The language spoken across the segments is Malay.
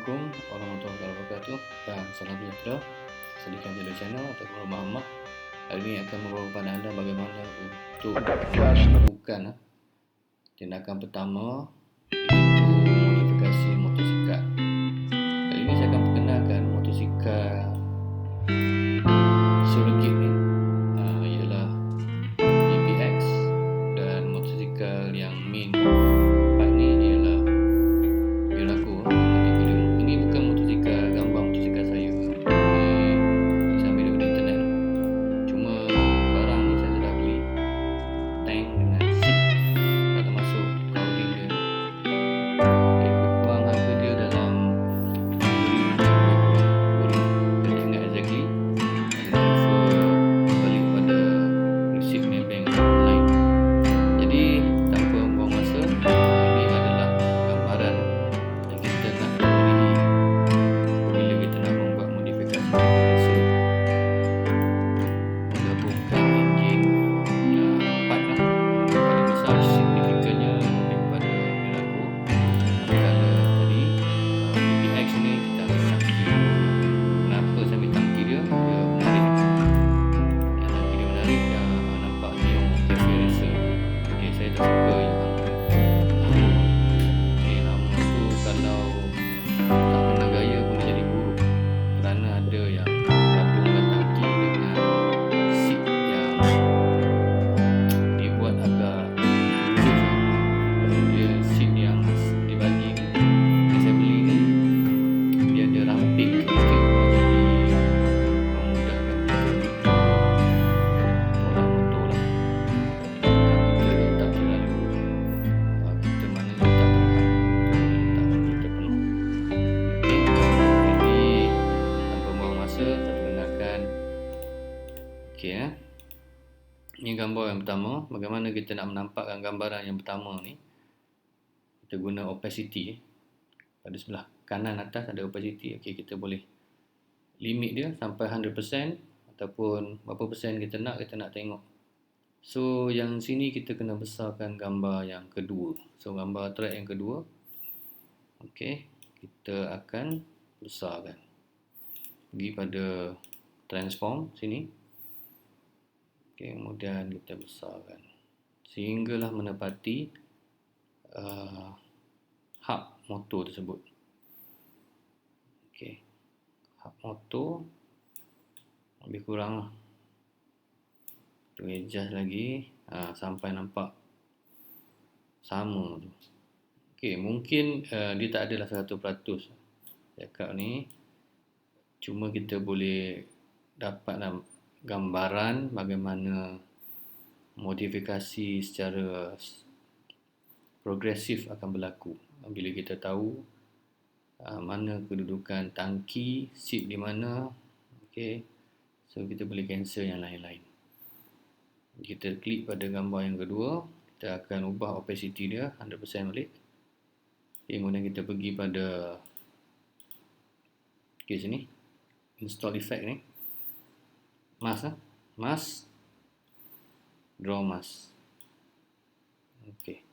Assalamualaikum warahmatullahi wabarakatuh dan salam sejahtera. Sediakan video channel atau rumah Ahmad. Hari ini akan membawa kepada anda bagaimana untuk melakukan tindakan pertama, iaitu modifikasi motosikal. Kali ini saya akan perkenalkan motosikal surrogate ni, ialah GPX, dan motosikal yang main part ni ialah Miraco. Ini bukan motosikal, gambar motosikal saya. Ini saya ambil daripada internet. Cuma barang ni saya sudah beli tank dengan seat, tak termasuk cowling dia. Lebih kurang harga dia dalam RM2,000 lebih kurang. Saya tak ingat exactly. Saya refer balik pada receipt Maybank online. Jadi tanpa membuang masa, ini adalah gambaran yang kita nak beri apabila kita nak membuat modifikasi compressor, menggabungkan enjin part lah. Paling besar signifikannya lebih kepada Miraco. Manakala tadi GPX ni kita ambil tangki. Kenapa saya ambil tangki dia? Dia menarik. Tangki dia menarik, nampak neon cafe racer. Okay, saya tak suka yang lama tu, kalau tak kena gaya boleh jadi buruk, kerana ada yang gabungkan tangki dengan seat yang dibuat agak lurus. Dia seat yang dibagi ni, yang saya beli ni, dia ada ramping sikit, jadi memudahkan kita tolak motor lah. Kita letak terlalu, kita mana letak terhad, kita penuh. Okey, jadi tanpa buang masa, saya perkenalkan. Okey, ini gambar yang pertama. Bagaimana kita nak menampakkan gambaran yang pertama ni? Kita guna opacity. Pada sebelah kanan atas ada opacity. Okey, kita boleh limit dia sampai 100% ataupun berapa persen kita nak tengok. So yang sini kita kena besarkan gambar yang kedua. So gambar track yang kedua, okey, kita akan besarkan. Pergi pada transform sini. Okey, kemudian kita besarkan sehinggalah menepati hub motor tersebut. Okey, hub motor lebih kurang lah. Tu adjust lagi sampai nampak sama tu. Okey, mungkin dia tak adalah 100% cakap ni. Cuma kita boleh dapatlah gambaran bagaimana modifikasi secara progresif akan berlaku bila kita tahu mana kedudukan tangki, seat di mana. Okey, so kita boleh cancel yang lain-lain. Kita klik pada gambar yang kedua, kita akan ubah opacity dia 100% balik. Okay, kemudian kita pergi pada sini, install effect ni, mask, draw mask. Okey,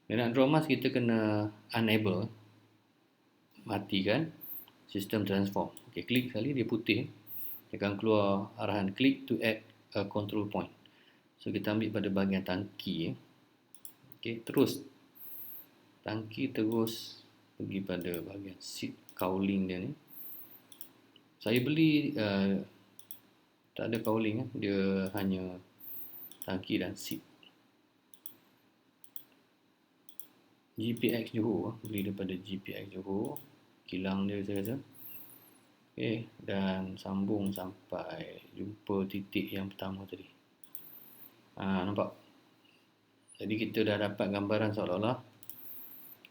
bila nak draw mask kita kena enable, matikan sistem transform. Okey, klik sekali dia putih, dia akan keluar arahan click to add a control point. So kita ambil pada bahagian tangki. Okey, terus tangki, terus pergi pada bahagian seat cowling dia ni. Saya beli tak ada cowling, dia hanya tangki dan seat. GPX Johor, beli daripada GPX Johor, kilang dia saya rasa. Okey, dan sambung sampai jumpa titik yang pertama tadi. Nampak? Jadi kita dah dapat gambaran seolah-olah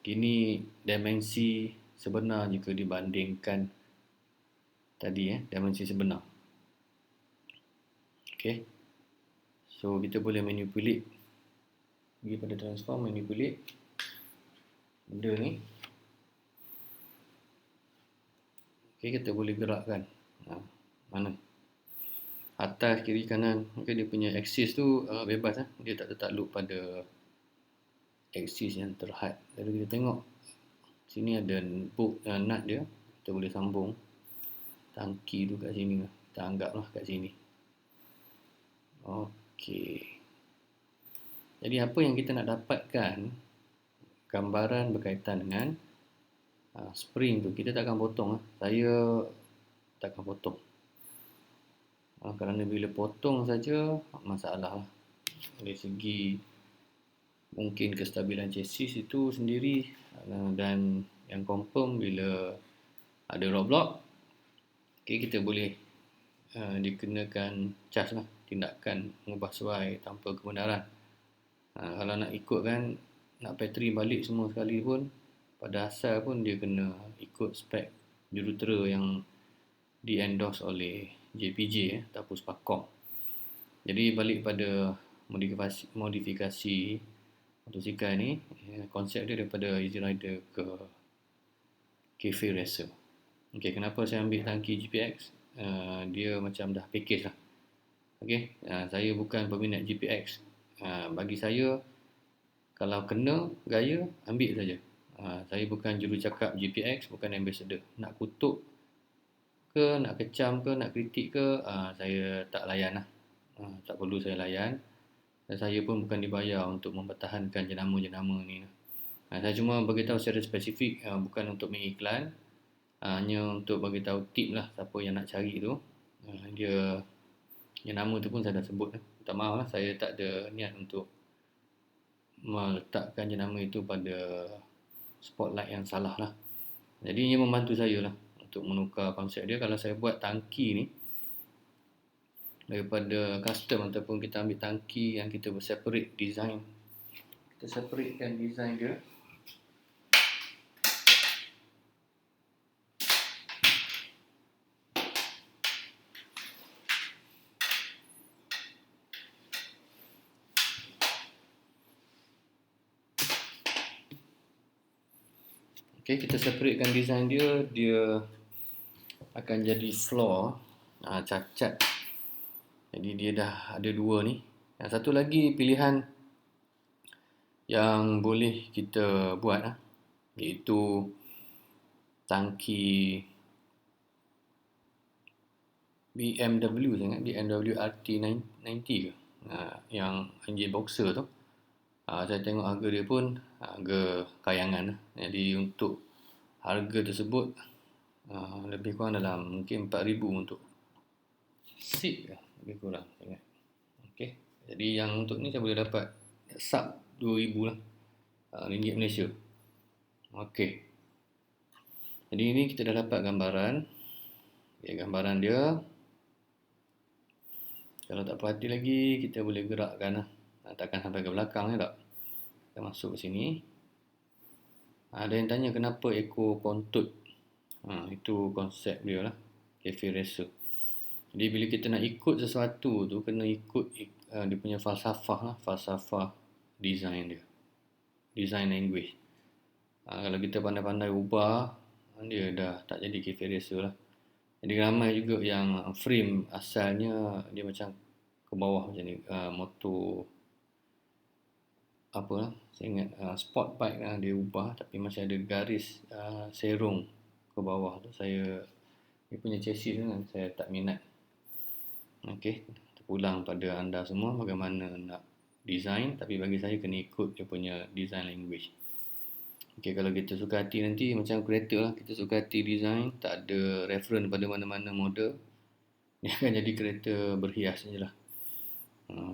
ini dimensi sebenar jika dibandingkan tadi, dimensi sebenar. Okey, so kita boleh manipulate, pergi pada transform, manipulate benda ni. Okey, kita boleh gerakkan mana, atas, kiri, kanan. Okay, dia punya axis tu bebas, dia tak tertakluk pada axis yang terhad. Lalu kita tengok Sini ada nut dia, kita boleh sambung. Tangki tu kat sini lah, kita anggaplah kat sini. Okey. Jadi apa yang kita nak dapatkan, gambaran berkaitan dengan spring tu, kita takkan potong. Saya takkan potong. Kerana bila potong saja masalah lah. Dari segi mungkin kestabilan chassis itu sendiri, dan yang confirm bila ada roadblock, okay, kita boleh dikenakan cas lah, tindakan mengubah suai tanpa kebenaran. Kalau nak ikutkan, nak factory balik semua sekali pun, pada asal pun dia kena ikut spek jurutera yang di-endorse oleh JPJ ataupun Sparkcom. Jadi balik pada modifikasi motosikal ni, konsep dia daripada Easy Rider ke Cafe Racer. Okay, kenapa saya ambil tangki GPX? Dia macam dah package lah. Okay, saya bukan peminat GPX. Bagi saya, kalau kena gaya, ambil saja. Saya bukan jurucakap GPX, bukan ambassador. Nak kutuk ke, nak kecam ke, nak kritik ke, saya tak layan lah. Tak perlu saya layan. Dan saya pun bukan dibayar untuk mempertahankan jenama-jenama ni. Saya cuma beritahu secara spesifik, bukan untuk mengiklan, hanya untuk beritahu tip lah siapa yang nak cari tu. Dia yang nama tu pun saya dah sebut. Minta maaf lah, saya tak ada niat untuk meletakkan jenama itu pada spotlight yang salah lah. Jadi ia membantu saya lah untuk menukar konsep dia. Kalau saya buat tangki ni daripada custom, ataupun kita ambil tangki yang kita separate design, kita separatekan design dia, okay, kita separatekan design dia, dia akan jadi floor cacat. Jadi dia dah ada dua ni. Yang satu lagi pilihan yang boleh kita buat iaitu tangki BMW, saya ingat BMW RT90 ke, yang engine boxer tu. Saya tengok harga dia pun harga kayangan. Jadi untuk harga tersebut lebih kurang dalam mungkin 4,000 untuk seat lah, lebih kurang saya ingat. Okay. Jadi yang untuk ni saya boleh dapat sub 2,000 lah, ringgit Malaysia. Okay. Jadi ini kita dah dapat gambaran. Gambaran dia. Kalau tak puas hati lagi, kita boleh gerakkan lah. Takkan sampai ke belakang tak. Kita masuk ke sini. Ada yang tanya kenapa Eco Contour. Itu konsep dia lah, Cafe Racer. Jadi bila kita nak ikut sesuatu tu, kena ikut dia punya falsafah lah, falsafah design dia, design language. Kalau kita pandai-pandai ubah, dia dah tak jadi Cafe Racer lah. Jadi ramai juga yang frame asalnya dia macam ke bawah macam ni, motor apa lah, saya ingat sport bike lah, dia ubah tapi masih ada garis serong ke bawah tu. Dia punya chassis tu kan saya tak minat. Okey, terpulang pada anda semua bagaimana nak design, tapi bagi saya kena ikut dia punya design language. Okey, kalau kita suka hati nanti macam kereta lah, kita suka hati design, tak ada reference pada mana-mana model, dia akan jadi kereta berhias sajalah.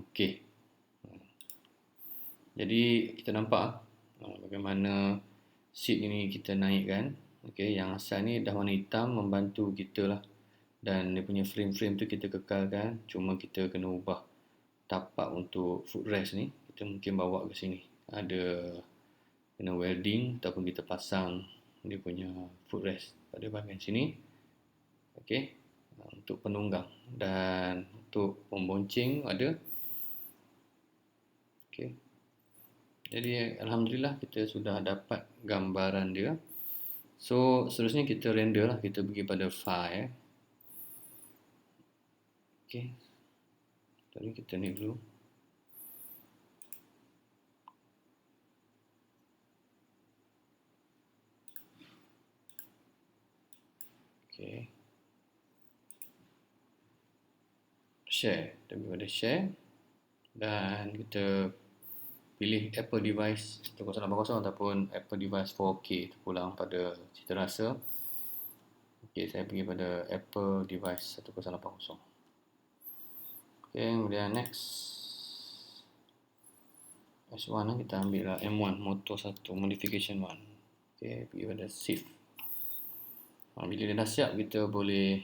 Okey. Jadi kita nampak bagaimana seat ini kita naikkan. Okey, yang asal ni dah warna hitam, membantu kita lah. Dan dia punya frame-frame tu kita kekalkan. Cuma kita kena ubah tapak untuk footrest ni. Kita mungkin bawa ke sini. Ada kena welding ataupun kita pasang dia punya footrest pada bahagian sini. Okey, untuk penunggang. Dan untuk pembonceng ada. Okey. Jadi alhamdulillah kita sudah dapat gambaran dia. So seterusnya kita render lah, kita pergi pada file. Okey. Tadi kita ni dulu. Okay. Share. Kita pergi pada share. Dan kita pilih Apple device 1080 ataupun Apple device 4K terpulang pada cita rasa. Okay, saya pergi pada Apple device 1080. Okay, kemudian next. S1 kita ambil lah M1 motor 1 modification 1. Okay, pergi pada save. Bila dia dah siap, kita boleh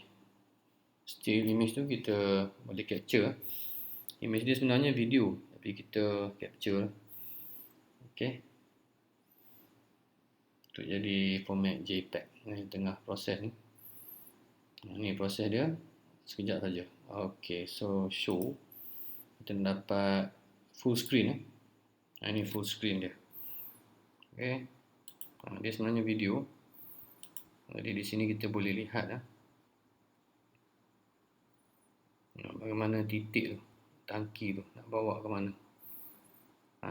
still image tu kita boleh capture. Image dia sebenarnya video, tapi kita capture. Okay, untuk jadi format JPEG. Ni tengah proses ni. Ni proses dia, sekejap saja. Okay, so show. Kita dapat full screen. Ini full screen dia. Okay, dia sebenarnya video. Jadi di sini kita boleh lihat bagaimana titik tu, tangki tu nak bawa ke mana.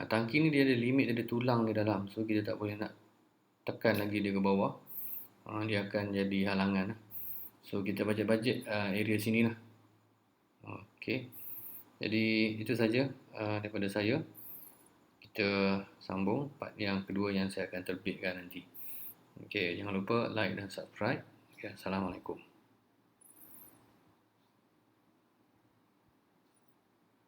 Tangki ni dia ada limit, ada tulang di dalam, so kita tak boleh nak tekan lagi dia ke bawah. Dia akan jadi halangan. So kita bajet area sini lah. Okay, jadi itu saja daripada saya. Kita sambung part yang kedua yang saya akan terbitkan nanti. Okay, jangan lupa like dan subscribe. Okay, Assalamualaikum.